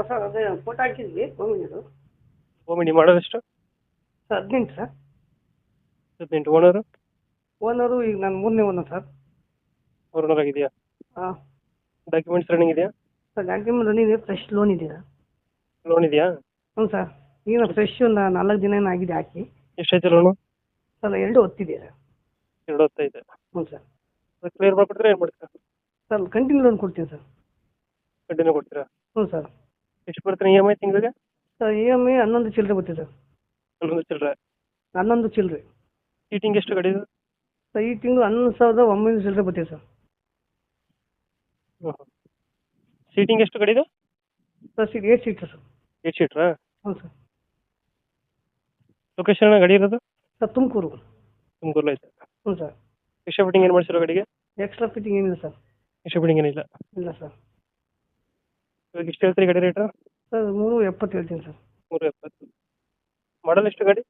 Sir ಅದೇ photo ಹಾಕಿದ್ವಿ ಓಮಿನಿದು. ಓಮಿನಿ ಮಾಡೋದೆಷ್ಟು? Sir 18 sir. 18. ಓನರು? ಓನರು ಈಗ ನಾನು 3ನೇ ಓನರ್ ಸರ್. ಓನರ್ ಆಗಿದೆಯಾ? ಹಾಂ ಡಾಕ್ಯುಮೆಂಟ್ಸ್ ರನ್ನಿಂಗ್ ಇದೆಯಾ? Sir document running fresh loan ಇದೆ ಸರ್. ಲೋನ್ ಇದೆಯಾ? ಹ್ಞೂ ಸರ್. ಈಗ ಫ್ರೆಶ್ ಒಂದು 4 ದಿನ ಆಗಿದೆ ಹಾಕಿ. ಎಷ್ಟೈತೆ ಲೋನು? ಸರ್ 2 ಹೊತ್ತಿದೆ ಸರ್. 2 ಹೊತ್ತೈತೆ. ಹ್ಞೂ ಸರ್. ಕ್ಲಿಯರ್ ಮಾಡಿಕೊಡ್ತೀರಾ ಏನು ಮಾಡ್ತೀರಾ? ಸರ್ ಕಂಟಿನ್ಯೂ ಲೋನ್ ಕೊಡ್ತೀನಿ ಸರ್. ಕಂಟಿನ್ಯೂ ಕೊಡ್ತೀರಾ? ಹ್ಞೂ ಸರ್. ಎಷ್ಟು ಬರ್ತೀನಿ EMI ತಿಂಗಳಿಗೆ? ಸರ್ EMI 11 ಚಿಲ್ಲರೆ ಬರ್ತೀವಿ ಸರ್. 11 ಚಿಲ್ಲರೆ. 11 ಚಿಲ್ಲರೆ. ಸೀಟಿಂಗ್ ಎಷ್ಟು ಗಾಡಿದು? ಸರ್ ಈ ತಿಂಗಳು 11,900 ಚಿಲ್ಲರೆ ಬರ್ತೀವಿ ಸರ್. ಸೀಟಿಂಗ್ ಎಷ್ಟು ಗಾಡಿದು? Sir 8 seater sir. 8 ಸೀಟ್ರಾ? ಹ್ಞೂ ಸರ್. ಲೊಕೇಶನ್ ಗಾಡಿ ಇರೋದು? ಸರ್ ತುಮಕೂರು. ತುಮಕೂರಲ್ಲಿ ಐತೆ. ಹ್ಞೂ ಸರ್. ಎಕ್ಸ್ಟ್ರಾ ಫಿಟ್ಟಿಂಗ್ ಏನು ಮಾಡಿಸಿರೋ ಗಾಡಿಗೆ? ಎಕ್ಸ್ಟ್ರಾ ಫಿಟ್ಟಿಂಗ್ ಏನಿಲ್ಲ ಸರ್. ಎಕ್ಸ್ಟ್ರಾ ಫಿಟ್ಟಿಂಗ್ ಏನಿಲ್ಲ. ಇಲ್ಲ ಸರ್. ಇವಾಗ ಎಷ್ಟು ಹೇಳ್ತೀರಿ ಗಾಡಿ ರೇಟು? ಸರ್ 370 ಹೇಳ್ತೀನಿ ಸರ್. 370. ಮಾಡಲ್ ಎಷ್ಟು ಗಾಡಿ?